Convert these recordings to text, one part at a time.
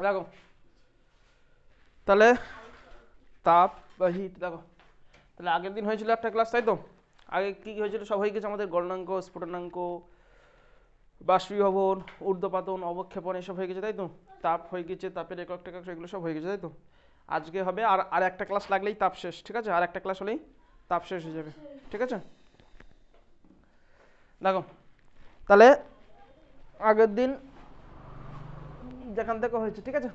দেখো তাহলে তাপ বা হিট, দেখো তাহলে আগের দিন হয়েছিল একটা ক্লাস, তাই তো? আগে কি কি হয়েছিল সব হয়ে গেছে আমাদের, গলনাঙ্ক, স্ফুটনাঙ্ক, বাষ্পীভবন, ঊর্ধ্বপাতন, অবক্ষেপণ এসব হয়ে গেছে, তাই তো? তাপ হয়ে গেছে, তাপের একক টেকক এগুলো সব হয়ে গেছে, তাই তো? আজকে হবে আর আর একটা ক্লাস লাগলেই তাপ শেষ, ঠিক আছে? আর একটা ক্লাস হলেই তাপ শেষ হয়ে যাবে, ঠিক আছে? দেখো তাহলে আগের দিন যেখান থেকে হয়েছে, ঠিক আছে,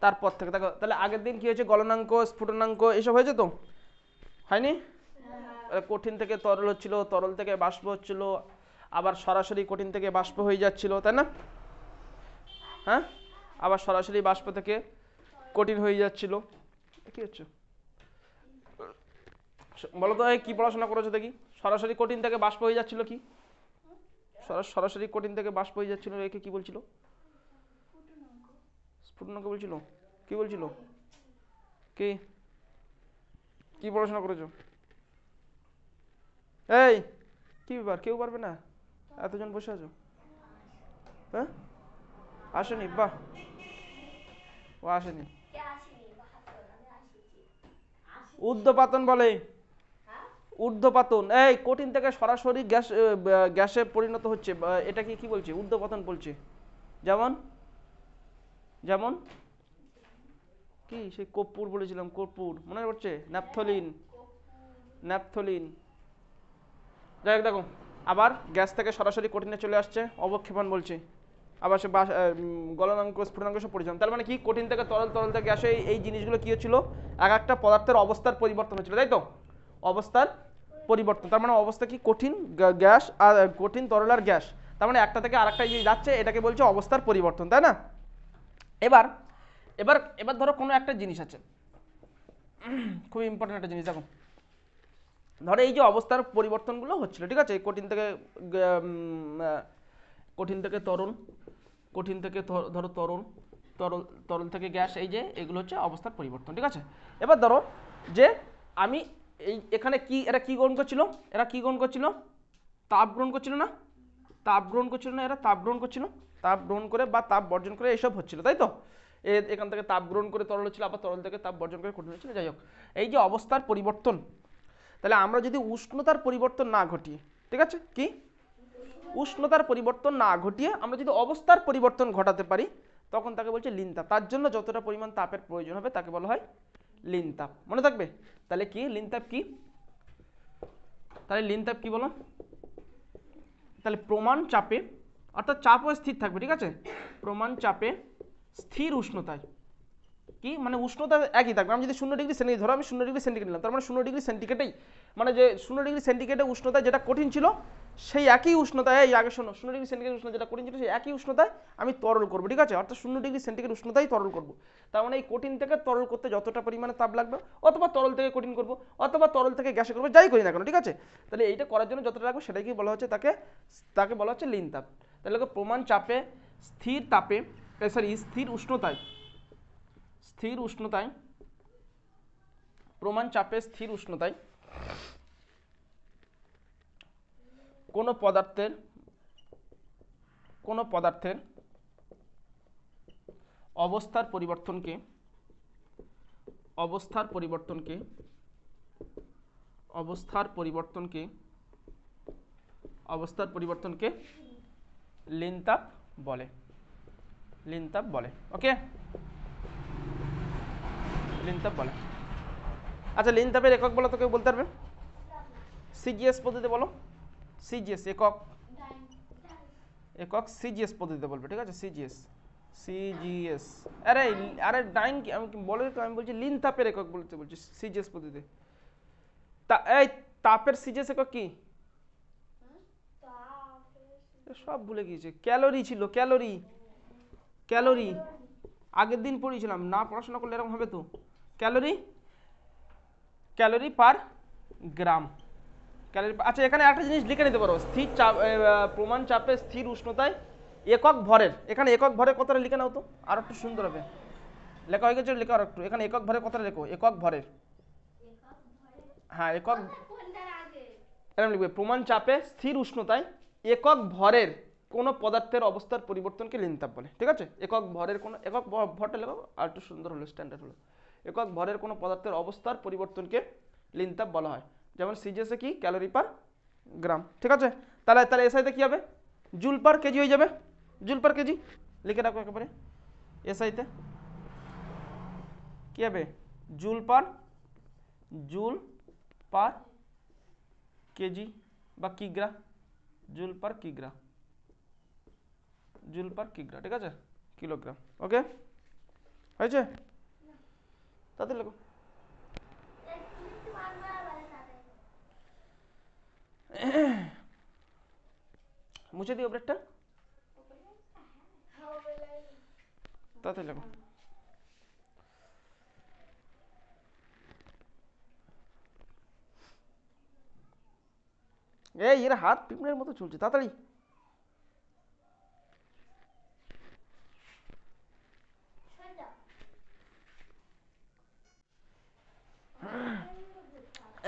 তারপর থেকে দেখো তাহলে আগের দিন কি হয়েছে, গলনাঙ্ক, স্ফুটনাঙ্ক এসব হয়েছে তো, হয়নি? কঠিন থেকে তরল হচ্ছিল, তরল থেকে বাষ্প হচ্ছিল, আবার সরাসরি কঠিন থেকে বাষ্প হয়ে যাচ্ছিল, তাই না? হ্যাঁ, আবার সরাসরি বাষ্প থেকে কঠিন হয়ে যাচ্ছিল। কি হচ্ছে বলো তো, কি পড়াশোনা করেছো দেখি? সরাসরি কঠিন থেকে বাষ্প হয়ে যাচ্ছিল কি? সরাসরি কঠিন থেকে বাষ্প হয়ে যাচ্ছিল, একে কি বলছিল? স্ফুটনাঙ্ক বলছিল। কি বলছিল? কি কি পড়াশোনা করেছো? এই কি ব্যাপার, কেউ পারবে না? এতজন বসে আছো, হ্যাঁ? আসেনি? বাহ, ও আসেনি। ঊর্ধ্বপাতন বলে, ঊর্ধ্বপাতন। এই কঠিন থেকে সরাসরি গ্যাসে পরিণত হচ্ছে, এটাকে কি বলছে? ঊর্ধ্বপাতন বলছে। যেমন যেমন কি সেই কর্পূর বলেছিলাম, কর্পূর মনে পড়ছে? Naphthalene, naphthalene. যাই হোক, দেখো আবার গ্যাস থেকে সরাসরি কঠিনে চলে আসছে, অবক্ষেপণ বলছে। আবার সে গলনাঙ্ক, স্ফুটনাঙ্ক সব পড়েছিলাম। তার মানে কি, কঠিন থেকে তরল, তরল থেকে গ্যাসে এই জিনিসগুলো কি হচ্ছিল, এক একটা পদার্থের অবস্থার পরিবর্তন হচ্ছিল, তাই তো? অবস্থার পরিবর্তন, তার মানে অবস্থা কি, কঠিন গ্যাস আর কঠিন তরল আর গ্যাস, তার মানে একটা থেকে আরেকটা যে যাচ্ছে এটাকে বলছে অবস্থার পরিবর্তন, তাই না? এবার এবার এবার ধরো কোনো একটা জিনিস আছে, খুব ইম্পর্টেন্ট একটা জিনিস, দেখো ধরো এই যে অবস্থার পরিবর্তনগুলো হচ্ছিল, ঠিক আছে, কঠিন থেকে তরল, কঠিন থেকে ধরো তরল, তরল তরল থেকে গ্যাস, এই যে এগুলো হচ্ছে অবস্থার পরিবর্তন, ঠিক আছে? এবার ধরো যে আমি এই এখানে কি, এরা কি গ্রহণ করছিল, এরা কি গ্রহণ করছিল? তাপ গ্রহণ করছিল না? তাপ গ্রহণ করছিল না? এরা তাপ গ্রহণ করছিল, তাপ গ্রহণ করে বা তাপ বর্জন করে এইসব হচ্ছিল, তাই তো? এখান থেকে তাপ গ্রহণ করে তরল হচ্ছিল, আবার তরল থেকে তাপ বর্জন করে কঠিন হচ্ছিল। যাই হোক, এই যে অবস্থার পরিবর্তন, তাহলে আমরা যদি উষ্ণতার পরিবর্তন না ঘটিয়ে, ঠিক আছে, কি উষ্ণতার পরিবর্তন না ঘটিয়ে আমরা যদি অবস্থার পরিবর্তন ঘটাতে পারি, তখন তাকে বলছে লিন তাপ। তার জন্য যতটা পরিমাণ তাপের প্রয়োজন হবে তাকে বলা হয় লিন তাপ। মনে থাকবে? তাহলে কি লিন তাপ কি? তাহলে লিন তাপ কি বলো? তাহলে প্রমাণ চাপে, অর্থাৎ চাপও স্থির থাকবে, ঠিক আছে, প্রমাণ চাপে স্থির উষ্ণতায়, কি মানে উষ্ণতা একই থাকবে। আমি যদি 0 ডিগ্রি সেন্টিগ্রেড, ধরো আমি 0 ডিগ্রি সেন্টিগ্রেড নিলাম, তার মানে 0 ডিগ্রি সেন্টিগ্রেডেই, মানে যে 0 ডিগ্রি সেন্টিগ্রেডের উষ্ণতায় যেটা কঠিন ছিল সেই একই উষ্ণতায়, এই আগে শোনো, 0 ডিগ্রি সেন্টিগ্রেড উষ্ণতা যেটা কঠিন ছিল সেই একই উষ্ণতায় আমি তরল করবো, ঠিক আছে, অর্থাৎ 0 ডিগ্রি সেন্টিগ্রেড উষ্ণতায় তরল করবো। তার মানে এই কঠিন থেকে তরল করতে যতটা পরিমাণে তাপ লাগবে, অথবা তরল থেকে কঠিন করবো, অথবা তরল থেকে গ্যাসে করবো, যাই করি না কেন, ঠিক আছে, তাহলে এইটা করার জন্য যতটা লাগবে সেটাই কি বলা হচ্ছে, তাকে তাকে বলা হচ্ছে লিন তাপ। তাহলে প্রমাণ চাপে স্থির তাপে, সরি স্থির উষ্ণতায়, স্থির উষ্ণতায়, প্রমাণ চাপে স্থির উষ্ণতায় কোনো পদার্থের অবস্থার পরিবর্তনকে অবস্থার পরিবর্তনকে অবস্থার পরিবর্তনকে অবস্থার পরিবর্তনকে লিন তাপ বলে, লিন তাপ বলে। ওকে, লিন তাপ বলে। আচ্ছা, লিন তাপের একক বলো তো, কেউ বলতে পারবে? সিজিএস পদ্ধতিতে বলো, সিজিএস একক, একক সিজিএস পদ্ধতিতে বলবে, ঠিক আছে, সিজিএস, সিজিএস। আরে আরে ডাইন কি আমি বলে তো, আমি বলছি লিন তাপের একক বলতে বলছি, সিজিএস পদ্ধতিতে। এই তাপের সিজিএস একক কি? সব ভুলে গিয়েছে, ক্যালোরি ছিল, ক্যালোরি, ক্যালোরি আগের দিন পড়িয়েছিলাম, না পড়াশোনা করলে এরকম হবে তো। ক্যালোরি, ক্যালোরি পার গ্রাম, ক্যালোরি। আচ্ছা, এখানে একটা জিনিস লিখে নিতে পারো, স্থির চাপ, প্রমাণ চাপে স্থির উষ্ণতায় একক ভরের, এখানে একক ভরের কথাটা লিখে নাও তো, আর একটু সুন্দর হবে। লেখা হয়ে গেছে, লেখা আর একটু, এখানে একক ভরের কথাটা লেখো, একক ভরের। হ্যাঁ, একক, এরকম লিখবে, প্রমাণ চাপে স্থির উষ্ণতায় একক ভরের কোনো পদার্থের অবস্থার পরিবর্তনকে লিনতাপ বলে, ঠিক আছে। একক ভরের কোনো একক ভরটা লেখো, আর একটু সুন্দর হলো, স্ট্যান্ডার্ড হলো। একক ভরের কোনো পদার্থের অবস্থার পরিবর্তনকে লিনতাপ বলা হয়। যেমন সিজিএসে কি ক্যালোরি পার গ্রাম, ঠিক আছে। তাহলে তাহলে এসআইতে কি হবে, জুল পার কেজি হয়ে যাবে, জুল পার কেজি লিখে রাখো একেবারে। এসআইতে কি হবে, জুল পার কেজি বা কিগ্রা, জুল পার কিগ্রা, জুল পার কিগ্রা, ঠিক আছে, কিলোগ্রাম। ওকে, হয়েছে, তাতে লেখো। মুছে দিও ব্রেকটা, তাতে লেখো। এই এর হাত পিঁপড়ের মতো চলছে, তাড়াতাড়ি।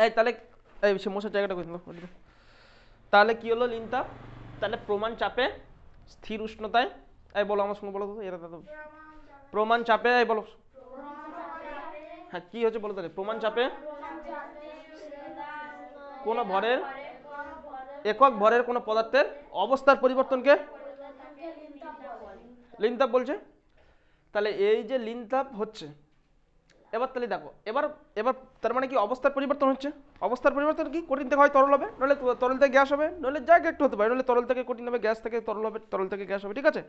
এই তাহলে এই সে মশার জায়গাটা করে দিল। তাহলে কি হলো লিনতাপ, তাহলে প্রমাণ চাপে স্থির উষ্ণতায়, এই বলো আমার সঙ্গে বলো তো, এরা তো প্রমাণ চাপে, এই বলো, হ্যাঁ কি হচ্ছে বলো তাহলে, প্রমাণ চাপে কোন ভরের একক ভরের কোন পদার্থের অবস্থার পরিবর্তনকে লিনতাপ বলছে। তাহলে এই যে লিনতাপ হচ্ছে, এবার তাহলে দেখো, এবার এবার তার মানে কি অবস্থার পরিবর্তন হচ্ছে। অবস্থার পরিবর্তন কি, কঠিন থেকে হয় তরল হবে, নইলে তরল থেকে গ্যাস হবে, নইলে জায়গা একটু হতে পারে, নইলে তরল থেকে কঠিন হবে, গ্যাস থেকে তরল হবে, তরল থেকে গ্যাস হবে, ঠিক আছে।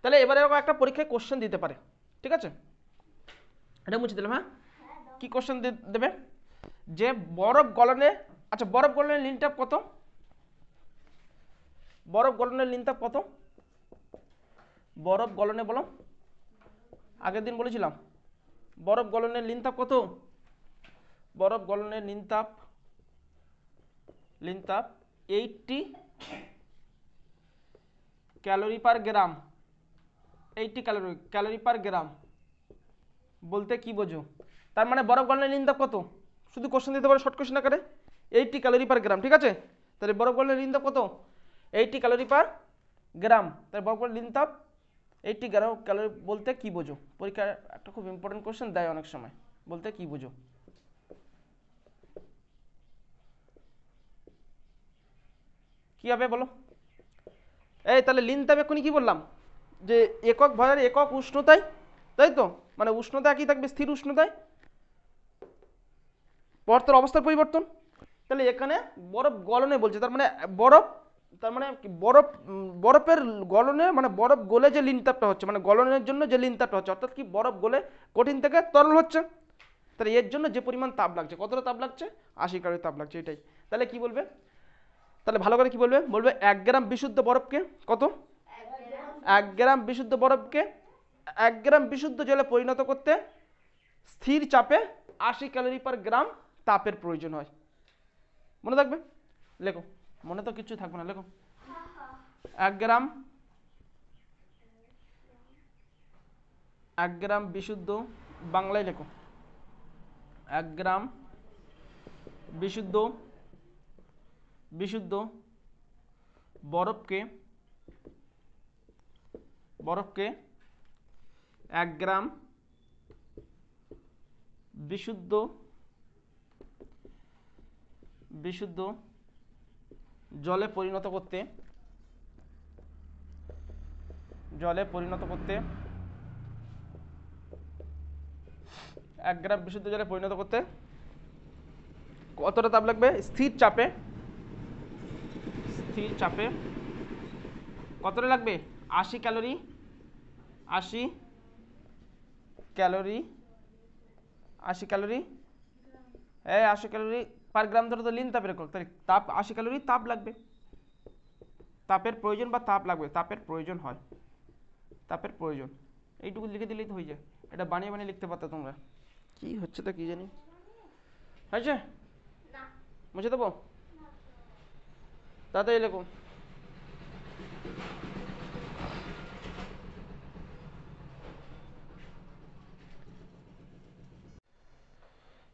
তাহলে এবারে একটা পরীক্ষায় কোশ্চেন দিতে পারে, ঠিক আছে। এটা মুছে দিলাম, হ্যাঁ। কি কোশ্চেন দেবে, যে বরফ গলনে, আচ্ছা বরফ গলনের লিনতাপ কত, বরফ গলনের লিনতাপ কত, বরফ গলনে বলো, আগের দিন বলেছিলাম বরফ গলনের লিনতাপ কত, বরফ গলনের লিনতাপ 80 ক্যালোরি পার গ্রাম, 80 ক্যালোরি পার গ্রাম বলতে কি বোঝো। তার মানে বরফ গলনের লিনতাপ কত, শুধু কোশ্চেন দিতে পারো শর্ট কোশ্চেন আকারে, 80 ক্যালোরি পার গ্রাম, ঠিক আছে। তাহলে বরফ গলনের লিনতাপ কত, 80 ক্যালোরি পার গ্রাম, তাহলে বরফ গলনের লিনতাপ 80 ক্যালোরি বলতে কি বোঝো। পরীক্ষার একটা খুব ইম্পর্টেন্ট কোশ্চেন দেয় অনেক সময়, বলতে কি বোঝো, কি হবে বলো। এই তাহলে লিনতাপ এক্ষুনি কি বললাম, যে একক ভরের একক উষ্ণতায়, তাই তো, মানে উষ্ণতা একই থাকবে, স্থির উষ্ণতায় পদার্থের অবস্থার পরিবর্তন। তাহলে এখানে বরফ গলনে বলছে, তার মানে বরফ, তার মানে বরফ, বরফের গলনে মানে বরফ গলে যে লিনতাপটা হচ্ছে, মানে গলনের জন্য যে লিনতাপটা হচ্ছে, অর্থাৎ কি বরফ গলে কঠিন থেকে তরল হচ্ছে। তাহলে এর জন্য যে পরিমাণ তাপ লাগছে, কতটা তাপ লাগছে, 80 ক্যালোরি তাপ লাগছে, এটাই। তাহলে কি বলবে, তাহলে ভালো করে কি বলবে, বলবে 1 গ্রাম বিশুদ্ধ বরফকে কত, 1 গ্রাম বিশুদ্ধ বরফকে 1 গ্রাম বিশুদ্ধ জলে পরিণত করতে স্থির চাপে 80 ক্যালোরি পার গ্রাম তাপের প্রয়োজন হয়। মনে থাকবে, লেখো, মনে তো কিছু থাকবে না, লেখো 1 গ্রাম 1 গ্রাম বিশুদ্ধ, বাংলায় লেখো 1 গ্রাম বিশুদ্ধ বিশুদ্ধ বরফকে 1 গ্রাম বিশুদ্ধ জলে পরিণত করতে 1 গ্রাম বিশুদ্ধ জলে পরিণত করতে কতটা তাপ লাগবে, স্থির চাপে কতটা লাগবে, 80 ক্যালোরি 80 ক্যালোরি 80 ক্যালোরি, এই 80 ক্যালোরি পার গ্রাম ধরে তো লিন তাপের একক, তাই তাপ 80 ক্যালোরি তাপ লাগবে, তাপের প্রয়োজন বা তাপ লাগবে, তাপের প্রয়োজন হয়, তাপের প্রয়োজন, এইটুকু লিখে দিলেই তো হয়ে যায়। এটা বানিয়ে বানিয়ে লিখতে পারতো তোমরা, কি হচ্ছে তা কি জানি, হয়েছে, মুছে দেবো, তাড়াতাড়ি লেখো।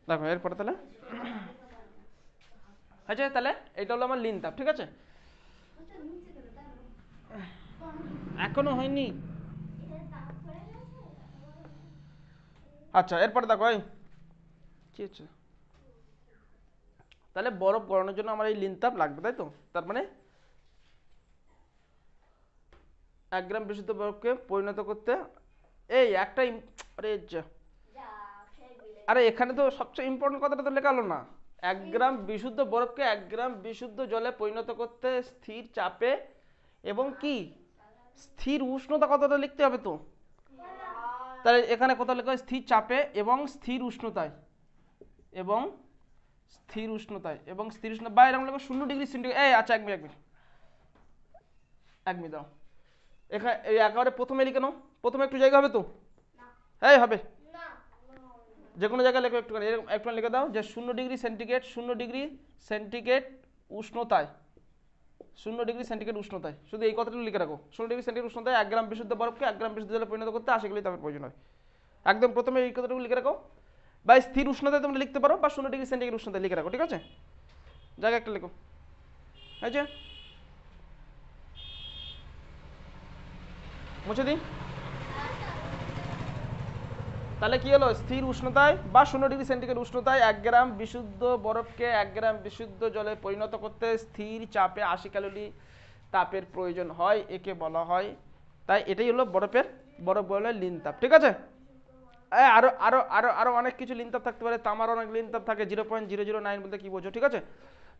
দেখো এরপরে তাহলে, আচ্ছা তাহলে এটা হলো আমার লিন তাপ, ঠিক আছে। এখনো হয়নি। আচ্ছা এরপরে দেখো এই কি হচ্ছে, তাহলে বরফ গলানোর জন্য আমার এই লিন তাপ লাগবে, তাই তো? তার মানে 1 গ্রাম বিশুদ্ধ বরফকে পরিণত করতে এই একটা আরে আরে এখানে তো সবচেয়ে ইম্পর্টেন্ট কথাটা তো লেখা হলো না। 1 গ্রাম বিশুদ্ধ বরফকে 1 গ্রাম বিশুদ্ধ জলে পরিণত করতে স্থির চাপে এবং কি স্থির উষ্ণতা কতটা লিখতে হবে তো। তাহলে এখানে কত লেখা হয়, স্থির চাপে এবং স্থির উষ্ণতায়, এবং স্থির উষ্ণতায় এবং স্থির উষ্ণতা বা এরকম লেখো 0°C। এই আচ্ছা 1 মিনিট 1 মিনিট 1 মিনিট দাও। এখানে এই একেবারে প্রথমে লিখে নাও, প্রথমে একটু জায়গা হবে তো, এই হবে যে কোনো জায়গায় লেখো একটুখানি, এরকম একটু লিখে দাও যে 0°C 0°C উষ্ণতায়, 0°C উষ্ণতায়, শুধু এই কথাটা লিখে রাখো। 0°C উষ্ণতায় 1 গ্রাম বিশুদ্ধ বরফকে 1 গ্রাম বিশুদ্ধ জলে পরিণত করতে 80 কিলো তাপের প্রয়োজন হয়। একদম প্রথমে এই কথাটুকু লিখে রাখো, বা স্থির উষ্ণতায় তোমরা লিখতে পারো, বা 0°C উষ্ণতায় লিখে রাখো, ঠিক আছে? জায়গা একটা লিখো, হয়েছে? মুছে দিই। তাহলে কি হলো, স্থির উষ্ণতায় বা 0°C উষ্ণতায় 1 গ্রাম বিশুদ্ধ বরফকে 1 গ্রাম বিশুদ্ধ জলে পরিণত করতে স্থির চাপে 80 ক্যালোরি তাপের প্রয়োজন হয়, একে বলা হয়, তাই এটাই হলো বরফ বলে লিন তাপ, ঠিক আছে? আরো আরো আরো আরো অনেক কিছু লিন তাপ থাকতে পারে, তামার অনেক লিন তাপ থাকে, 0.009 বলতে কি বোঝো, ঠিক আছে?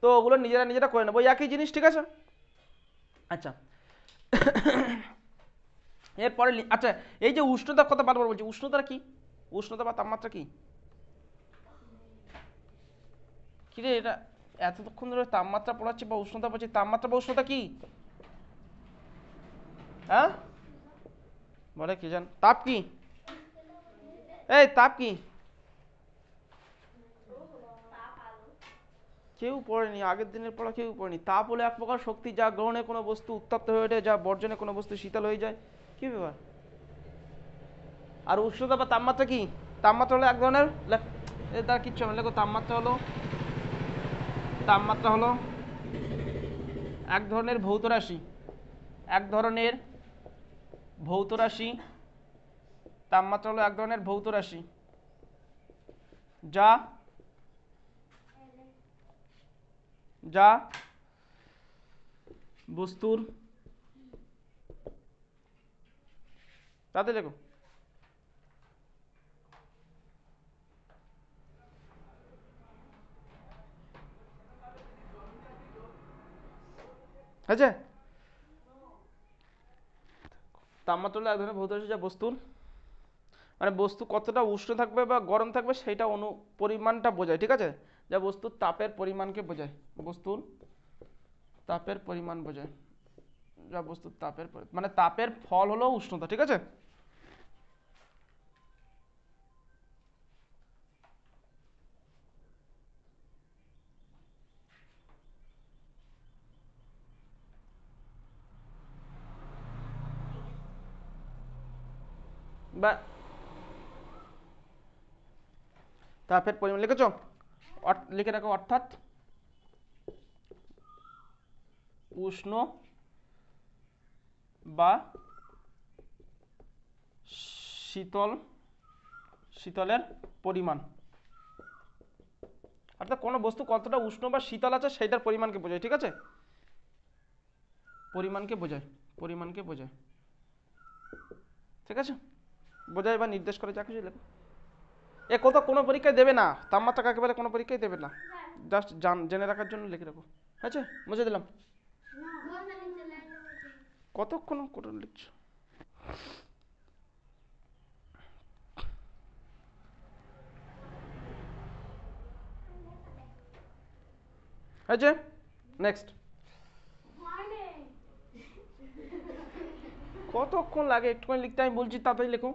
তো ওগুলো নিজেরা করে নেবো, একই জিনিস, ঠিক আছে? আচ্ছা এরপরে আচ্ছা এই যে উষ্ণতার কথা বারবার বলছি, উষ্ণতা কি, উষ্ণতা বা তাপমাত্রা কি? কিরে এটা এতক্ষণ ধরে তাপমাত্রা পড়াচ্ছি বা উষ্ণতা পড়াচ্ছি, তাপমাত্রা বা উষ্ণতা কি? হ্যাঁ বলে কি জান, তাপ কি? এই তাপ কি? কেউ পড়েনি, আগের দিনের পড়া কেউ পড়েনি। তাপ হলো এক প্রকার শক্তি যা গ্রহণে কোনো বস্তু উত্তপ্ত হয়ে ওঠে, যা বর্জনে কোনো বস্তু শীতল হয়ে যায়। কি ব্যাপার? আর উষ্ণতা বা তাপমাত্রা কি? তাপমাত্রা হলো এক ধরনের, তার কিচ্ছু হবে লেখো, তাপমাত্রা হলো এক ধরনের ভৌত রাশি, এক ধরনের ভৌত রাশি, তাপমাত্রা হলো এক ধরনের ভৌত রাশি যা যা বস্তুর, তাতে লেখো, আচ্ছা তাপমাত্রা হলো এক ধরনের ভৌত রাশি যা বস্তুর, মানে বস্তু কতটা উষ্ণ থাকবে বা গরম থাকবে সেটা পরিমাণটা বোঝায়, ঠিক আছে? যা বস্তুর তাপের পরিমাণকে বোঝায়, বস্তুর তাপের পরিমাণ বোঝায়, যা বস্তুর তাপের মানে তাপের ফল হলো উষ্ণতা, ঠিক আছে? বা তাপের পরিমাণ লিখেছ, লিখে রাখো, অর্থাৎ উষ্ণ বা শীতলের পরিমাণ, অর্থাৎ কোনো বস্তু কতটা উষ্ণ বা শীতল আছে সেইটার পরিমাণকে বোঝায়, ঠিক আছে? পরিমাণকে বোঝায়, ঠিক আছে? বোঝায় বা নির্দেশ করে, যা কিছু লেখো। এ কোনো পরীক্ষায় দেবে না, তাপমাত্রা কাকে বলে কোনো পরীক্ষায় দেবে না, জাস্ট জেনে রাখার জন্য লিখে রাখো, আচ্ছা? বুঝে দিলাম। কতক্ষণ করে লিখছো? আচ্ছা নেক্সট, কতক্ষণ লাগে একটুখানি লিখতে, আমি বলছি তাড়াতাড়ি লেখো।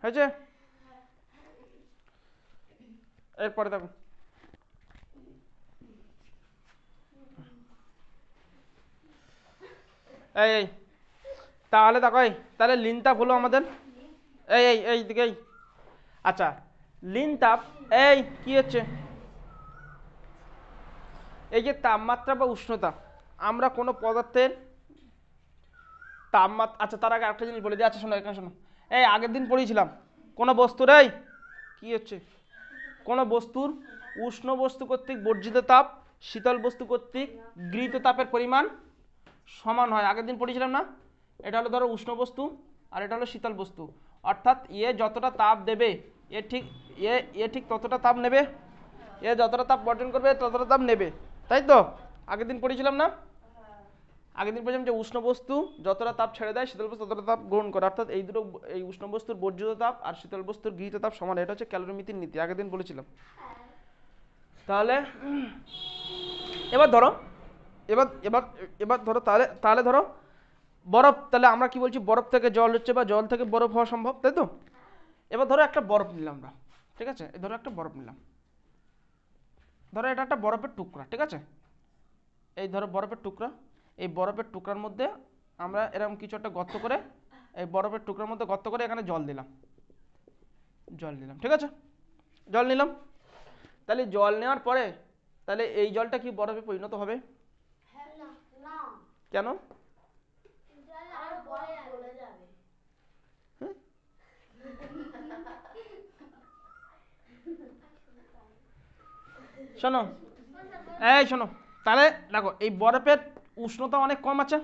হয়েছে? এরপরে দেখো, এই তাহলে দেখো, তাহলে লিন তাপ হলো আমাদের এই এই এই দিকে, আচ্ছা লিন তাপ, এই কি হচ্ছে, এই যে তাপমাত্রা বা উষ্ণতা, আমরা কোনো পদার্থের তাপমাত্রা, আচ্ছা তার আগে একটা জিনিস বলে দিই, আচ্ছা শোনো এখানে শোনো, এই আগের দিন পড়িয়েছিলাম কোনো বস্তুর, এই কি হচ্ছে, কোনো বস্তুর উষ্ণ বস্তু কর্তৃক বর্জিত তাপ শীতল বস্তু কর্তৃক গৃহীত তাপের পরিমাণ সমান হয়। আগের দিন পড়িয়েছিলাম না, এটা হলো ধরো উষ্ণ বস্তু আর এটা হলো শীতল বস্তু, অর্থাৎ এ যতটা তাপ দেবে এ ঠিক এ ঠিক ততটা তাপ নেবে, এ যতটা তাপ বর্জন করবে ততটা তাপ নেবে, তাই তো? আগের দিন পড়িয়েছিলাম না, আগের দিন পর্যন্ত যে উষ্ণ বস্তু যতটা তাপ ছেড়ে দেয় শীতল বস্তু ততটা তাপ গ্রহণ করে, অর্থাৎ এই দুটো, এই উষ্ণ বস্তুর বর্জিত তাপ আর শীতল বস্তুর গৃহীত তাপ সমান, এটা হচ্ছে ক্যালোরিমিতির নীতি, আগের দিন বলেছিলাম। তাহলে এবার ধরো, এবার এবার এবার ধরো, তাহলে তাহলে ধরো বরফ, তাহলে আমরা কি বলছি, বরফ থেকে জল হচ্ছে বা জল থেকে বরফ হওয়া সম্ভব, তাই তো? এবার ধরো একটা বরফ নিলাম আমরা, ঠিক আছে, ধরো একটা বরফ নিলাম, ধরো এটা একটা বরফের টুকরা, ঠিক আছে, এই ধরো বরফের টুকরা, এই বরফের টুকরার মধ্যে আমরা এরকম কিছু একটা গর্ত করে, এই বরফের টুকরার মধ্যে গর্ত করে এখানে জল দিলাম, জল নিলাম, ঠিক আছে, জল নিলাম, তাহলে জল নেওয়ার পরে তাহলে এই জলটা কি বরফে পরিণত হবে? কেন? হ্যাঁ? শোনো, এই শোনো, তাহলে দেখো এই বরফের উষ্ণতা অনেক কম আছে,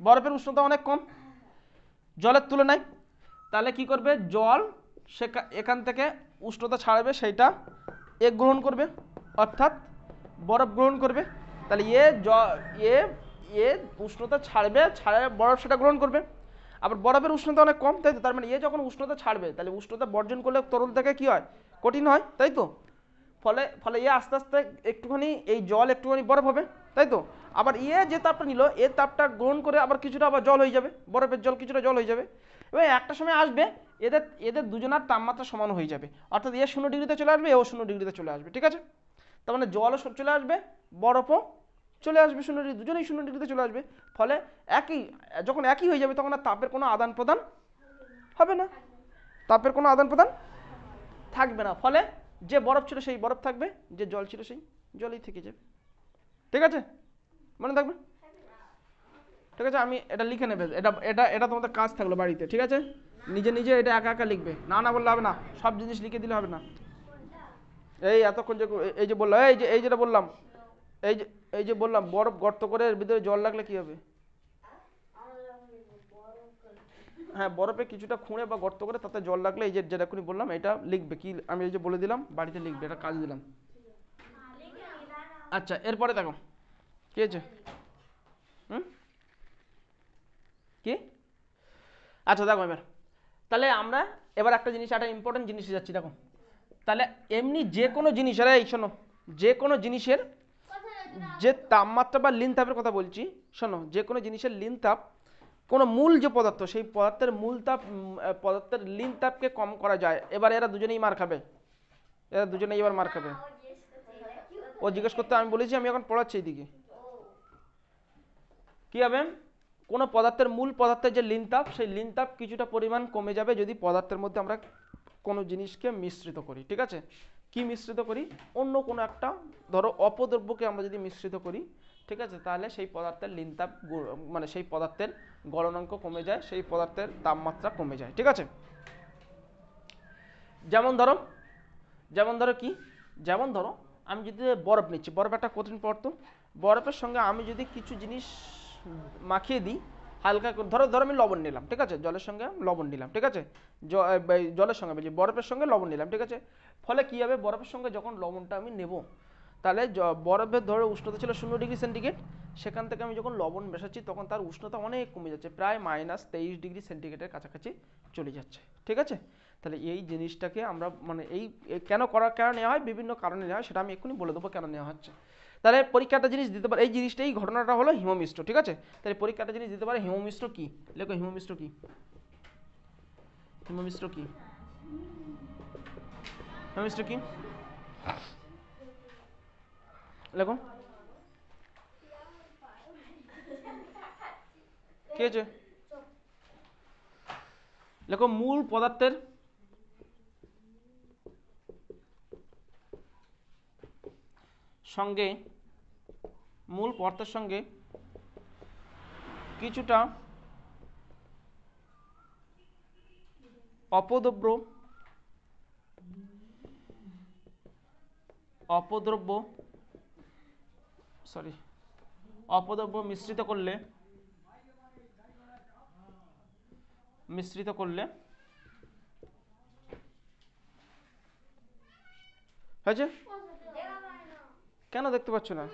বরফের উষ্ণতা অনেক কম জলের তুলনায়, তাহলে কি করবে জল, সে এখান থেকে উষ্ণতা ছাড়বে সেইটা এ গ্রহণ করবে, অর্থাৎ বরফ গ্রহণ করবে, তাহলে এ এ উষ্ণতা ছাড়বে, ছাড়ে বরফ সেটা গ্রহণ করবে, আবার বরফের উষ্ণতা অনেক কম, তাই তো? তার মানে এ যখন উষ্ণতা ছাড়বে তাহলে উষ্ণতা বর্জন করলে তরল থেকে কি হয়, কঠিন হয়, তাই তো? ফলে ফলে এ আস্তে আস্তে একটুখানি এই জল একটুখানি বরফ হবে, তাই তো? আবার এ যে তাপটা নিল এ তাপটা গ্রহণ করে আবার কিছুটা আবার জল হয়ে যাবে, বরফের জল কিছুটা জল হয়ে যাবে, এবং একটা সময় আসবে এদের এদের দুজনের তাপমাত্রা সমান হয়ে যাবে, অর্থাৎ এ 0 ডিগ্রিতে চলে আসবে, এও 0 ডিগ্রিতে চলে আসবে, ঠিক আছে? তার মানে জলও চলে আসবে, বরফও চলে আসবে 0 ডিগ্রি, দুজনেই 0 ডিগ্রিতে চলে আসবে, ফলে একই, যখন একই হয়ে যাবে তখন আর তাপের কোনো আদান প্রদান হবে না, তাপের কোনো আদান প্রদান থাকবে না, ফলে যে বরফ ছিল সেই বরফ থাকবে, যে জল ছিল সেই জলই থেকে যাবে, ঠিক আছে? মনে থাকবে, ঠিক আছে? আমি এটা লিখে নেবে, এটা এটা এটা তোমাদের কাজ থাকলো বাড়িতে, ঠিক আছে? নিজে নিজে এটা একা একা লিখবে, না না বললে হবে না, সব জিনিস লিখে দিলে হবে না। এই এতক্ষণ যে এই যে বললাম, এই যেটা বললাম, এই যে এই যে বললাম বরফ গর্ত করে এর ভিতরে জল লাগলে কি হবে? হ্যাঁ, বরফে কিছুটা খুঁড়ে বা গর্ত করে তাতে জল লাগলে এই যে যেটা এখনই বললাম এটা লিখবে, কি আমি এই যে বলে দিলাম বাড়িতে লিখবে, এটা কাজ দিলাম। আচ্ছা এরপরে দেখো কি আছে, হুম কি, আচ্ছা দেখো এবার, তাহলে আমরা এবার একটা জিনিস, একটা ইম্পর্টেন্ট জিনিসে যাচ্ছি, দেখো তাহলে এমনি যে কোনো জিনিসের, এই শোনো, যে কোনো জিনিসের যে তাপমাত্রা বা লিন তাপের কথা বলছি, শোনো, যে কোনো জিনিসের লিন তাপ, কোনো মূল যে পদার্থ সেই পদার্থের মূল তাপ, পদার্থের লিন তাপকে কম করা যায়, এবার এরা দুজনেই মার খাবে, এরা দুজনেই এবার মার খাবে, ও জিজ্ঞেস করতে, আমি বলেছি আমি এখন পড়াচ্ছি এইদিকে, কি হবে, কোনো পদার্থের মূল পদার্থের যে লিন তাপ সেই লিন তাপ কিছুটা পরিমাণ কমে যাবে যদি পদার্থের মধ্যে আমরা কোনো জিনিসকে মিশ্রিত করি, ঠিক আছে? কি মিশ্রিত করি, অন্য কোনো একটা ধরো অপদ্রব্যকে আমরা যদি মিশ্রিত করি, ঠিক আছে, তাহলে সেই পদার্থের লিন তাপ মানে সেই পদার্থের গলনাঙ্ক কমে যায়, সেই পদার্থের তাপমাত্রা কমে যায়, ঠিক আছে? যেমন ধরো, যেমন ধরো কি, যেমন ধরো আমি যদি বরফ নিচ্ছি, বরফ একটা কঠিন পদার্থ, বরফের সঙ্গে আমি যদি কিছু জিনিস মাখিয়ে দিই হালকা করে, ধরো ধরো আমি লবণ নিলাম, ঠিক আছে, জলের সঙ্গে লবণ নিলাম, ঠিক আছে, জলের সঙ্গে বলছি বরফের সঙ্গে লবণ নিলাম, ঠিক আছে, ফলে কি হবে, বরফের সঙ্গে যখন লবণটা আমি নেব, তাহলে বরফের ধরো উষ্ণতা ছিল 0 ডিগ্রি সেন্টিগ্রেড, সেখান থেকে আমি যখন লবণ মেশাচ্ছি তখন তার উষ্ণতা অনেক কমে যাচ্ছে, প্রায় -23 ডিগ্রি সেন্টিগ্রেডের কাছাকাছি চলে যাচ্ছে, ঠিক আছে? তাহলে এই জিনিসটাকে আমরা মানে কেন নেওয়া হয়, বিভিন্ন কারণে নেওয়া হয়, সেটা আমি এক্ষুনি বলে দেবো কেন নেওয়া হচ্ছে। তাহলে পরীক্ষাটা জিনিস দিতে পারে, এই জিনিসটা, এই ঘটনাটা হলো হিমমিশ্র, ঠিক আছে? তাহলে পরীক্ষাটা জিনিস দিতে পারে হিমমিশ্র কি, লেখো হিমমিশ্র কি, হিমমিশ্র কি, হিমমিশ্র কি লেখো, কি আছে, লেখো মূল পদার্থের, সঙ্গে মূল পদার্থের সঙ্গে কিছুটা অপদ্রব্য মিশ্রিত করলে হয়েছে? কেন দেখতে পাচ্ছ না?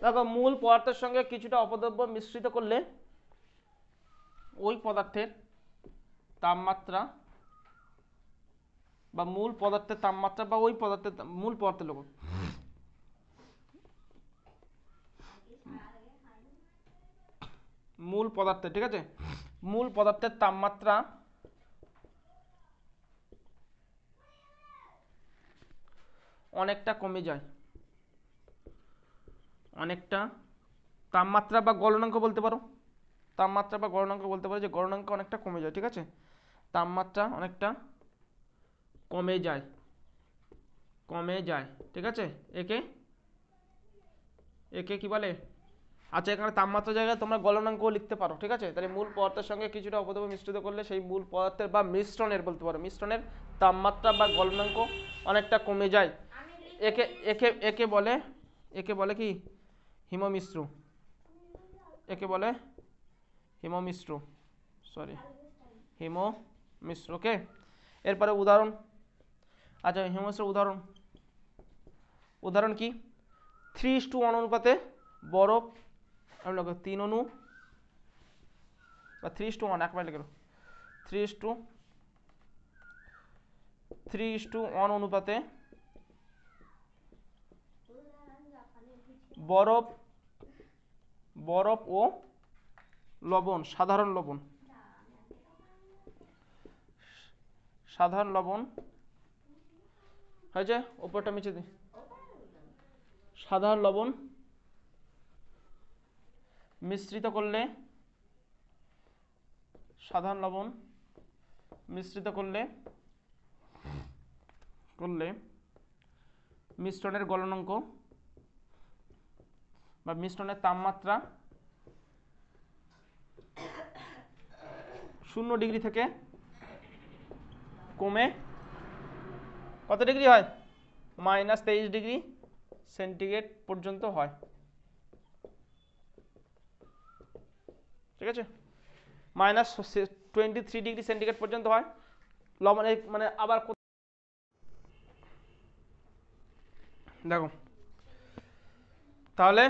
দেখো, মূল পদার্থের সঙ্গে কিছুটা অপদ্রব্য মিশ্রিত করলে ওই পদার্থের তাপমাত্রা বা মূল পদার্থের তাপমাত্রা বা ওই পদার্থের মূল পদার্থের লোক মূল পদার্থের, ঠিক আছে, মূল পদার্থের তাপমাত্রা অনেকটা কমে যায়। অনেকটা তাপমাত্রা বা গলনাঙ্ক বলতে পারো, যে গলনাঙ্ক অনেকটা কমে যায়, ঠিক আছে, তাপমাত্রা অনেকটা কমে যায়, ঠিক আছে। একে কি বলে? আচ্ছা, এখানে তাপমাত্রা জায়গায় তোমরা গলনাঙ্ক লিখতে পারো, ঠিক আছে। তাহলে মূল পদার্থের সঙ্গে কিছুটা অপদ্রব্য মিশ্রিত করলে সেই মূল পদার্থের বা মিশ্রণের বলতে পারো, মিশ্রণের তাপমাত্রা বা গলনাঙ্ক অনেকটা কমে যায়। একে বলে কি? হিমমিশ্র। ওকে। এরপরে উদাহরণ। আচ্ছা, হিমমিশ্র উদাহরণ কি? 3:1 অনুপাতে বরফ, আমি লিখো 3 অণু, বা 3:1, একবার লিখে 3:1 অনুপাতে বরফ ও লবণ, সাধারণ লবণ হয়েছে। উপরটা মিশে দিই। সাধারণ লবণ মিশ্রিত করলে মিশ্রণের গলনাঙ্ক বা মিশ্রণের তাপমাত্রা 0 ডিগ্রি থেকে কমে কত ডিগ্রি হয়? -23 ডিগ্রি সেন্টিগ্রেড পর্যন্ত হয়, ঠিক আছে। -23 ডিগ্রি সেন্টিগ্রেড পর্যন্ত হয় লবণ। মানে আবার দেখো, তাহলে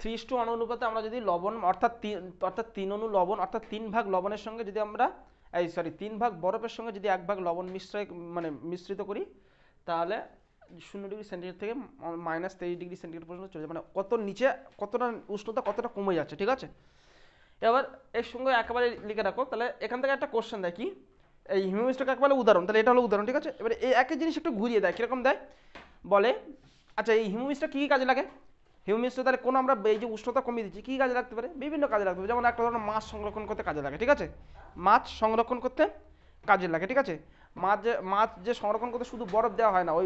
3:1 অনুপাতে আমরা যদি লবণ অর্থাৎ 3 অণু লবণ অর্থাৎ 3 ভাগ লবণের সঙ্গে যদি আমরা 3 ভাগ বরফের সঙ্গে যদি 1 ভাগ লবণ মিশ্রিত করি, তাহলে 0 ডিগ্রি সেন্টিগ্রেড থেকে -23 ডিগ্রি সেন্টিগ্রেড পর্যন্ত চলে যায়। মানে কত নিচে, কতটা উষ্ণতা কতটা কমে যাচ্ছে, ঠিক আছে। এবার এর সঙ্গে একেবারে লিখে রাখো। তাহলে এখান থেকে একটা কোশ্চেন দেয় কি, এই হিমোমিস্টকে একেবারে উদাহরণ, তাহলে এটা হলো উদাহরণ, ঠিক আছে। এবারে এই একই জিনিস একটু ঘুরিয়ে দেয়। কিরকম দেয়? বলে আচ্ছা, এই হিমোমিস্টটা কী কাজে লাগে? হিমোমিস্টটা তাহলে কোনো আমরা এই যে উষ্ণতা কমিয়ে দিচ্ছি, কী কাজে লাগতে পারে? বিভিন্ন কাজে লাগতে পারে। যেমন একটা ধরনের মাছ সংরক্ষণ করতে কাজে লাগে, ঠিক আছে, মাছ সংরক্ষণ করতে কাজে লাগে, ঠিক আছে। মাছ যে সংরক্ষণ করতে শুধু বরফ দেওয়া হয় না, ওই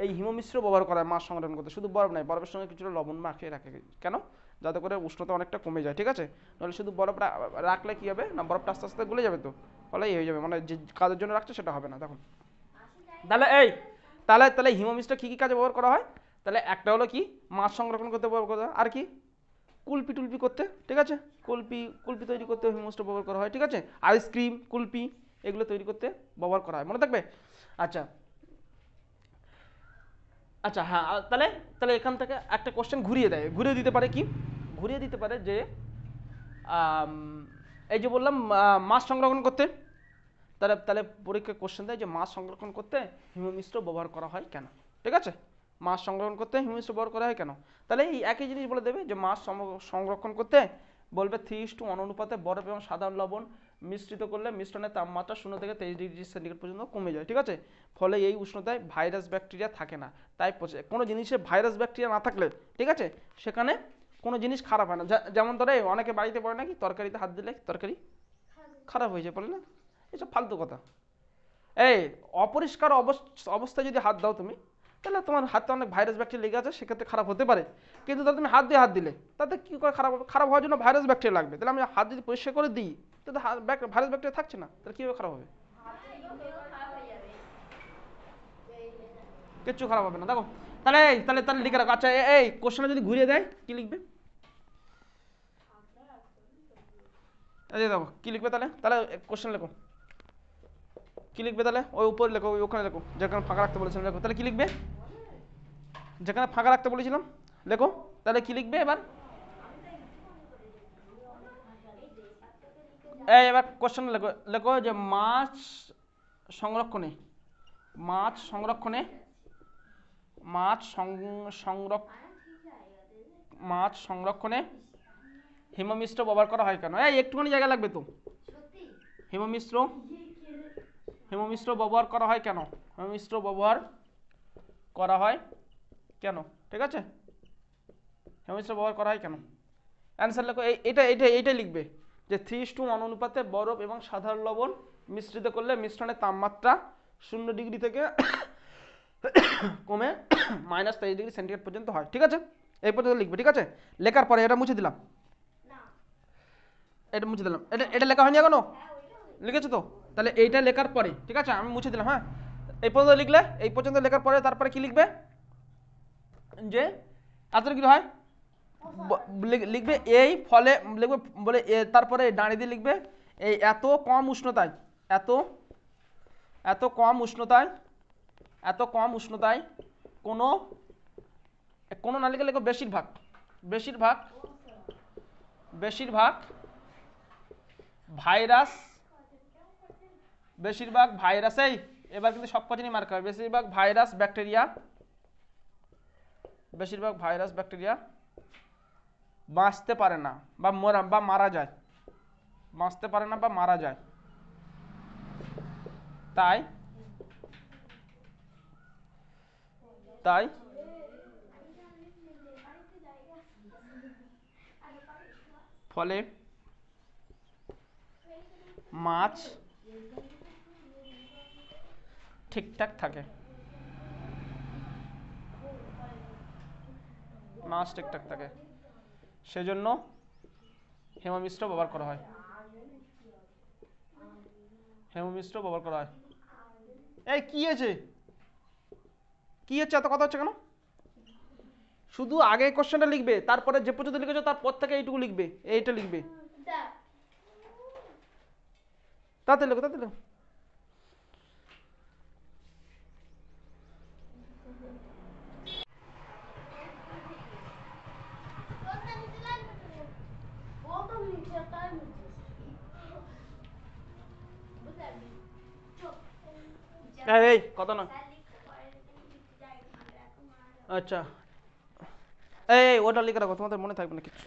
এই হিমোমিশ্র ব্যবহার করা হয় মাছ সংরক্ষণ করতে। শুধু বরফ নয়, বরফের সঙ্গে কিছুটা লবণ মাখিয়ে রাখে, কেন? যাতে করে উষ্ণতা অনেকটা কমে যায়, ঠিক আছে। নাহলে শুধু বরফ রাখলে কি হবে না, বরফটা আস্তে আস্তে গলে যাবে, তো ফলে হয়ে যাবে, মানে যে কাজের জন্য রাখছে সেটা হবে না। দেখুন, তাহলে হিমোমিস্টটা কী কী কাজে ব্যবহার করা হয়? তাহলে একটা হলো কি, মাছ সংরক্ষণ করতে ব্যবহার করা হয়, আর কি কুলপি টুলপি করতে, ঠিক আছে, কুলপি তৈরি করতে হিমোমিস্ট ব্যবহার করা হয়, ঠিক আছে। আইসক্রিম, কুলপি এগুলো তৈরি করতে ব্যবহার করা হয়, মনে থাকবে। আচ্ছা, হ্যাঁ, তাহলে এখান থেকে একটা কোশ্চেন ঘুরিয়ে দিতে পারে কি, ঘুরিয়ে দিতে পারে যে এই যে বললাম মাছ সংরক্ষণ করতে, তাহলে পরীক্ষায় কোশ্চেন দেয় যে মাছ সংরক্ষণ করতে হিমোমিশ্র ব্যবহার করা হয় কেন, ঠিক আছে। মাছ সংরক্ষণ করতে হিমোমিশ্র ব্যবহার করা হয় কেন? তাহলে এই একই জিনিস বলে দেবে যে মাছ সংরক্ষণ করতে বলবে 3:1 অনুপাতে বরফ এবং সাধারণ লবণ মিশ্রিত করলে মিশ্রণের তাপমাত্রা 0 থেকে 23 ডিগ্রি সেন্টিগ্রেড পর্যন্ত কমে যায়, ঠিক আছে। ফলে এই উষ্ণতায় ভাইরাস ব্যাকটেরিয়া থাকে না। তাই কোনো জিনিসে ভাইরাস ব্যাকটেরিয়া না থাকলে, ঠিক আছে, সেখানে কোনো জিনিস খারাপ হয় না। যেমন ধরে অনেকে বাড়িতে পড়ে নাকি তরকারিতে হাত দিলে তরকারি খারাপ হয়ে যায়, বলে না, এসব ফালতু কথা। এই অপরিষ্কার অবস্থায় যদি হাত দাও তুমি, তাহলে তোমার হাতে অনেক ভাইরাস ব্যাকটেরিয়া লেগে আছে, সেক্ষেত্রে খারাপ হতে পারে। কিন্তু তাহলে তুমি হাত দিয়ে হাত দিলে, তাতে কি করে খারাপ হবে? খারাপ হওয়ার জন্য ভাইরাস ব্যাকটেরিয়া লাগবে। তাহলে আমি হাত যদি পরিষ্কার করে দিই, তাহলে ভাইরাস ব্যাকটেরিয়া থাকছে না, তাহলে কীভাবে খারাপ হবে? কিচ্ছু খারাপ হবে না। দেখো তাহলে তাহলে তাহলে লিখে রাখো। আচ্ছা এই কোশ্চেনটা যদি ঘুরিয়ে দেয়, কি লিখবে? এই দেখো কি লিখবে তাহলে? তাহলে কোশ্চেন লেখো, কি লিখবে তাহলে? ওই উপরে লেখো, ওই ওখানে লেখো, যেখানে ফাঁকা রাখতে বলেছিলাম লেখো। তাহলে কি লিখবে? যেখানে ফাঁকা রাখতে বলেছিলাম লেখো। তাহলে কি লিখবে এবার? এই এবার কোশ্চেন লেখো, লেখো যে মাছ সংরক্ষণে, মাছ সংরক্ষণে, মাছ মাছ সংরক্ষণে হিমমিশ্র ব্যবহার করা হয় কেন? এই একটুখানি জায়গা লাগবে তো। হিমমিশ্র, হিমমিশ্র ব্যবহার করা হয় কেন? হিমমিশ্র ব্যবহার করা হয় কেন? ঠিক আছে, হিমমিশ্র ব্যবহার করা হয় কেন? অ্যান্সার লেখো। এইটাই লিখবে যে 3:1 অনুপাতে বরফ এবং সাধারণ লবণ মিশ্রিত করলে মিশ্রণের তাপমাত্রা 0 ডিগ্রি থেকে কমে -23 ডিগ্রি সেন্টিগ্রেড পর্যন্ত হয়। ঠিক আছে, এই পর্যন্ত লিখবে। ঠিক আছে, লেখার পরে এটা মুছে দিলাম, এটা মুছে দিলাম। এটা লেখা হয়নি এখনো? লিখেছো তো? তাহলে এইটা লেখার পরে, ঠিক আছে, আমি মুছে দিলাম। হ্যাঁ, এই পর্যন্ত লিখলে, এই পর্যন্ত লেখার পরে তারপরে কি লিখবে? যে এত কি হয় লিখবে এই ফলে, লিখবে বলে তারপরে দাঁড়িয়ে দিয়ে লিখবে এই এত কম উষ্ণতায়, এত এত কম উষ্ণতায়, এত কম উষ্ণতায় কোনো কোনো না লিখে লিখো বেশিরভাগ, বেশিরভাগ, বেশিরভাগ ভাইরাস, বেশিরভাগ ভাইরাসেই, এবার কিন্তু সব কজনই মার্ক হবে, বেশিরভাগ ভাইরাস ব্যাকটেরিয়া, বেশিরভাগ ভাইরাস ব্যাকটেরিয়া বাঁচতে পারে না বা মারা যায়, বাঁচতে পারে না বা মারা যায়। তাই তাই ফলে মাছ ঠিকঠাক থাকে, মাছ ঠিকঠাক থাকে, সেজন্য হিমমিশ্র ব্যবহার করা হয়, হিমমিশ্র ব্যবহার করা হয়। এই কি হয়েছে, কি হচ্ছে, এত কথা হচ্ছে কেন? শুধু আগে কোশ্চেনটা লিখবে, তারপরে যে পর্যন্ত লিখেছো তারপর থেকে এইটুকু লিখবে, এইটা লিখবে। তাড়াতাড়ি লেখো, তাড়াতাড়ি লেখো। এই কথা না, আচ্ছা এই ওটা লিখে রাখো, তোমাদের মনে থাকবে না কিছু,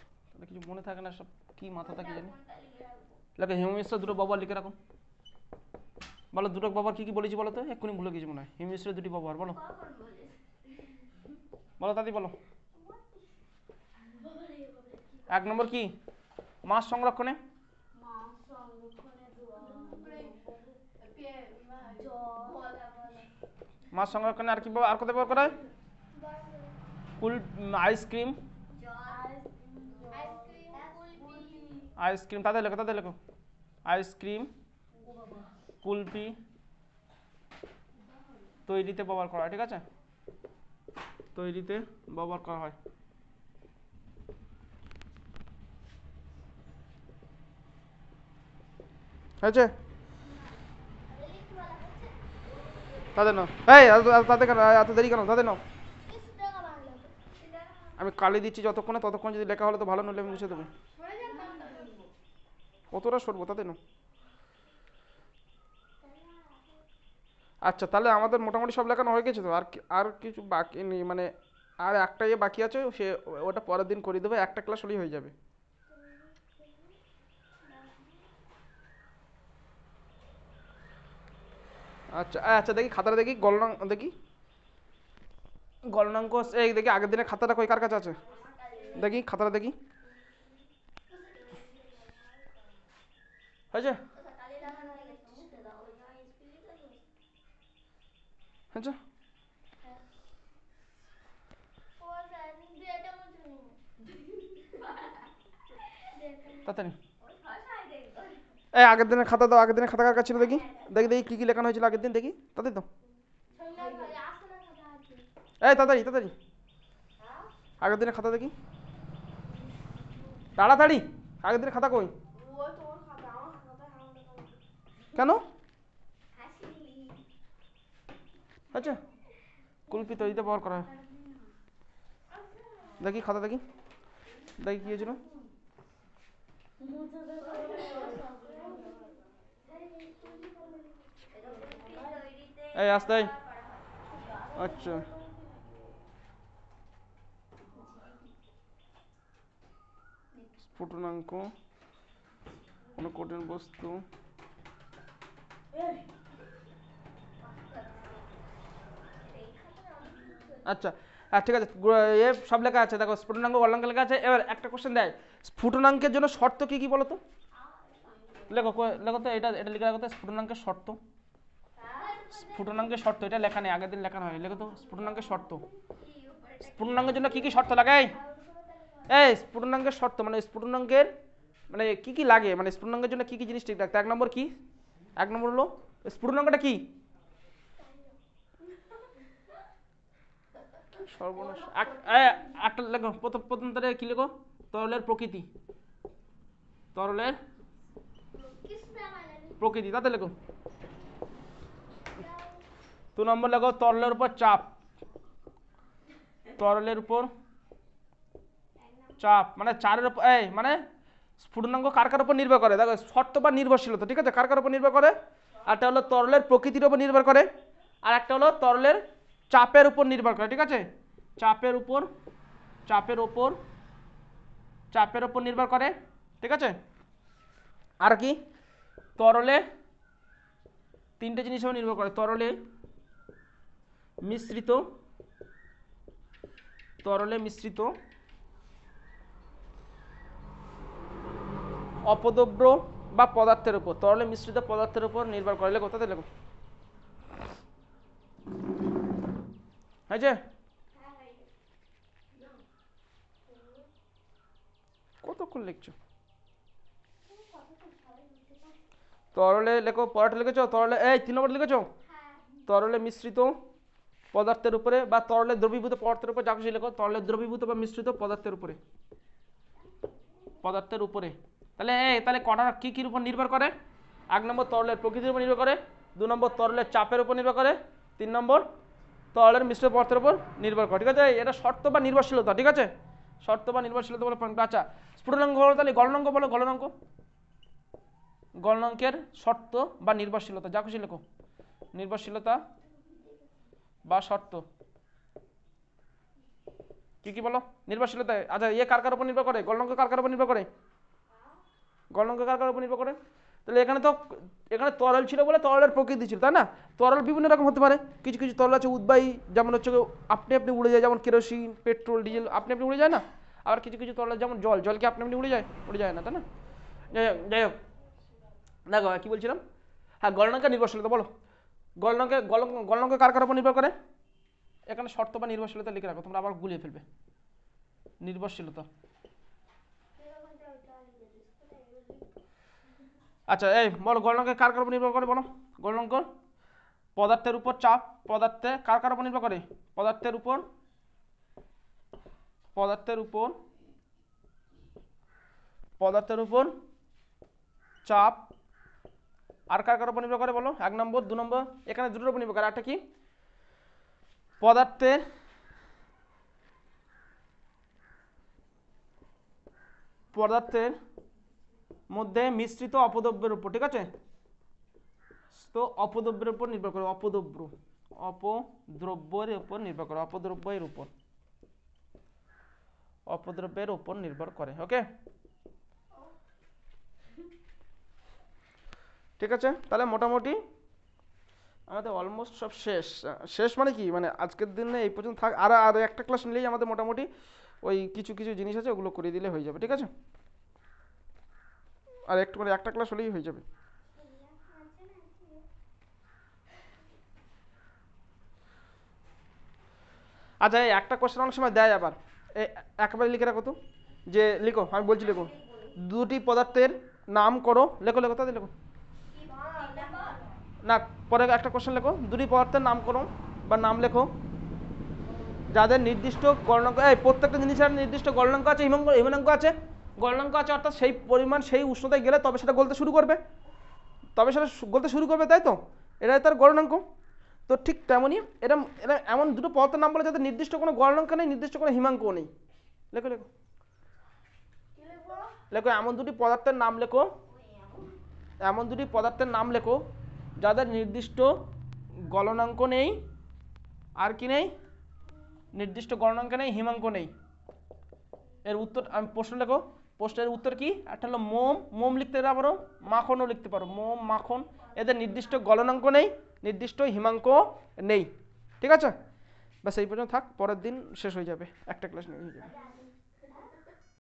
কিছু মনে থাকে না, সব কি মাথা থাকে জানি। লেখো হিমমিশ্র দুটো ব্যবহার লিখে রাখো। বলো দুটো ব্যবহার কি কি বলেছি বলো তো, এক্ষুনি ভুলে গেছি মনে হয়। হিমমিশ্রের দুটি ব্যবহার বলো, বলো তাড়াতাড়ি বলো। 1 নম্বর কি? মাছ সংরক্ষণে, মাছ সংরক্ষণে আর কি আর কোথায় ব্যবহার করা হয়? আইসক্রিম, আইসক্রিম, তাদের লেখো, তাদের লেখো। আইসক্রিম, কুলফি তৈরিতে ব্যবহার করা হয়। ঠিক আছে, তৈরিতে ব্যবহার করা হয়। হয়েছে? তাদের নাও। এই তাদের কেন এত দেরি কেন? তাদের নাও। আমি কালি দিচ্ছি যতক্ষণে, ততক্ষণ যদি লেখা হলে তো ভালো, নলে আমি মুছে দেবো। কতটা সরবো, তাদের নাও। আচ্ছা তাহলে আমাদের মোটামুটি সব লেখানো হয়ে গেছে তো, আর কিছু বাকি নেই, মানে আর একটা ইয়ে বাকি আছে, সে ওটা পরের দিন করে দেবে, একটা ক্লাস হলেই হয়ে যাবে। আচ্ছা আচ্ছা, দেখি খাতাটা দেখি, গলনাঙ্ক দেখি, গলনাঙ্ক এই দেখি আগের দিনের খাতাটা কই কার কাছে আছে, দেখি খাতাটা দেখি। হয়েছে? আচ্ছা তাড়াতাড়ি এই আগের দিনের খাতা দাও, আগের দিনের খাতা কার কাছে ছিল দেখি, দেখি দেখি কী কী লেখানো হয়েছিল আগের দিন, দেখি তাড়াতাড়ি দাও, এই তাড়াতাড়ি তাড়াতাড়ি আগের দিনের খাতা দেখি তাড়াতাড়ি, আগের দিনের খাতা কই? কেন? আচ্ছা কুলপি তৈরিতে ব্যবহার করা হয়, দেখি খাতা দেখি, দেখি কী হয়েছিল। এই আসতে আচ্ছা স্ফুটনাঙ্ক কোনো কঠিন বস্তু আচ্ছা ঠিক আছে এ সব লেখা আছে, দেখো স্ফুটনাঙ্ক গলনাঙ্ক লেখা আছে। এবার একটা কোশ্চেন দেয়, স্ফুটনাঙ্কের জন্য শর্ত কি কি বলো তো, লেখো লেখো তো, এটা এটা লিখে রাখো তো, স্ফুটনাঙ্কের শর্ত, স্ফুটনাঙ্কের শর্ত, এটা লেখা নেই, আগের দিন লেখা হয়, লেখো তো স্ফুটনাঙ্কের শর্ত, স্ফুটনাঙ্কের জন্য কি কি শর্ত লাগে, এই স্ফুটনাঙ্কের শর্ত মানে স্ফুটনাঙ্কের মানে কি কি লাগে, মানে স্ফুটনাঙ্কের জন্য কি কি জিনিস ঠিক রাখতে, এক নম্বর কি, এক নম্বর হলো স্ফুটনাঙ্কটা কি, সর্বনাশ একটা লেখো, প্রথম প্রথম তারে কি লেখো, তরলের প্রকৃতি, তরলের প্রকৃতি, তাতে লেখো। 2 নম্বর লেখো তরলের উপর চাপ, তরলের উপর চাপ মানে চারের উপর, এই মানে স্ফুটনাঙ্ক কার কার উপর নির্ভর করে, দেখো শর্ত বা নির্ভরশীলতা, ঠিক আছে, কার কার উপর নির্ভর করে, একটা হলো তরলের প্রকৃতির উপর নির্ভর করে, আর একটা হলো তরলের চাপের উপর নির্ভর করে, ঠিক আছে, চাপের উপর, চাপের উপর, চাপের উপর নির্ভর করে, ঠিক আছে, আর কি তরলে তিনটে জিনিসের উপর নির্ভর করে, তরলে মিশ্রিত, তরলে মিশ্রিত অপদ্রব্য বা পদার্থের উপর, তরলে মিশ্রিত পদার্থের উপর নির্ভর করে, লেখো তাতে লেখো, হয়েছে, কতক্ষণ লিখছো, তরলে লেখো, পরেরটা লিখেছো তরলে, এই 3 নম্বর লিখেছো, তরলে মিশ্রিত পদার্থের উপরে বা তরলে দ্রবীভূত পদার্থের উপর, যা খুশি লেখো, তরলে দ্রবীভূত বা মিশ্রিত পদার্থের উপরে, পদার্থের উপরে, তাহলে তাহলে কটা কি কির উপর নির্ভর করে, 1 নম্বর তরলের প্রকৃতির উপর নির্ভর করে, 2 নম্বর তরলের চাপের উপর নির্ভর করে, 3 নম্বর তরলের মিশ্রিত পদার্থের উপর নির্ভর করে, ঠিক আছে, এটা শর্ত বা নির্ভরশীলতা, ঠিক আছে, শর্ত বা নির্ভরশীলতা বলে পয়েন্ট। আচ্ছা স্ফুটনাঙ্ক বলো, তাহলে গলনাঙ্ক বলো, গলনাঙ্ক, গলনাঙ্কের শর্ত বা নির্ভরশীলতা, যা খুশি লেখো, নির্ভরশীলতা বা শর্ত কি কি বলো, নির্ভরশীলতা, আচ্ছা ইয়ে কার কার উপর নির্ভর করে, গলনাঙ্ক কার কার উপর নির্ভর করে, গলনাঙ্ক কার কার উপর নির্ভর করে, তাহলে এখানে তো এখানে তরল ছিল বলে তরলের প্রকৃতি ছিল, তাই না, তরল বিভিন্ন রকম হতে পারে, কিছু কিছু তরল আছে উদ্বায়ী, যেমন হচ্ছে আপনি আপনি উড়ে যায়, যেমন কেরোসিন পেট্রোল ডিজেল আপনি আপনি উড়ে যায় না, আবার কিছু কিছু তরল যেমন জল, জল কি আপনি আপনি উড়ে যায়, উড়ে যায় না, তাই না, যাই হোক দেখো কি বলছিলাম, হ্যাঁ গলনাঙ্কের নির্ভরশীলতা বলো, গলনাঙ্কে গলনাঙ্ক কার কার উপর নির্ভর করে, এখানে শর্ত বা নির্ভরশীলতা লিখে রাখো, তোমরা আবার গুলিয়ে ফেলবে, নির্ভরশীলতা, আচ্ছা এই বলো গলনাঙ্ক কার কার উপর নির্ভর করে, বলো গলনাঙ্ক পদার্থের উপর চাপ, পদার্থে কার কার উপর নির্ভর করে, পদার্থের উপর, পদার্থের উপর, পদার্থের উপর চাপ, আর কার কার উপর নির্ভর করে বলো, 1 নম্বর 2 নম্বর, এখানে দুটোর উপর নির্ভর করে, একটা কি পদার্থের, পদার্থের মধ্যে মিশ্রিত অপদ্রব্যের উপর, ঠিক আছে, তো অপদ্রব্যের উপর নির্ভর করে, অপদ্রব্য, অপদ্রব্যের উপর নির্ভর করে, অপদ্রব্যের উপর, অপদ্রব্যের উপর নির্ভর করে, ওকে ঠিক আছে, তাহলে মোটামুটি আমাদের অলমোস্ট সব শেষ, শেষ মানে কি মানে আজকের দিনে এই পর্যন্ত থাক, আর আর একটা ক্লাস নিলেই আমাদের মোটামুটি ওই কিছু কিছু জিনিস আছে ওগুলো করে দিলে হয়ে যাবে, ঠিক আছে, আর একটু করে একটা ক্লাস হলেই হয়ে যাবে। আচ্ছা এই একটা কোশ্চেন অনেক সময় দেয় আবার, একবারে লিখে রাখো তো, যে লিখো, আমি বলছি লিখো, দুটি পদার্থের নাম করো, লেখো লেখো তাদের লেখো না, পরে একটা কোশ্চেন লেখো, দুটি পদার্থের নাম করো বা নাম লেখো যাদের নির্দিষ্ট গলনাঙ্ক, এই প্রত্যেকটা জিনিসের নির্দিষ্ট গলনাঙ্ক আছে, হিমাঙ্ক আছে, গলনাঙ্ক আছে, অর্থাৎ সেই পরিমাণ সেই উষ্ণতায় গেলে তবে সেটা গলতে শুরু করবে, তাই তো, এটাই তার গলনাঙ্ক। তো ঠিক তেমনই এরা এরা এমন দুটো পদার্থের নাম বলে যাদের নির্দিষ্ট কোনো গলনাঙ্ক নেই, নির্দিষ্ট কোনো হিমাঙ্কও নেই। লেখো লেখো লেখো, এমন দুটি পদার্থের নাম লেখো, এমন দুটি পদার্থের নাম লেখো যাদের নির্দিষ্ট গলনাঙ্ক নেই, আর কি নেই, নির্দিষ্ট গলনাঙ্ক নেই, হিমাঙ্ক নেই। এর উত্তর আমি প্রশ্ন লেখো, প্রশ্নের উত্তর কি, একটা হলো মোম লিখতে পারো, মাখনও লিখতে পারো, মোম মাখন, এদের নির্দিষ্ট গলনাঙ্ক নেই, নির্দিষ্ট হিমাঙ্ক নেই। ঠিক আছে, ব্যাস এই পর্যন্ত থাক, পরের দিন শেষ হয়ে যাবে, একটা ক্লাস নিয়ে হয়ে যাবে।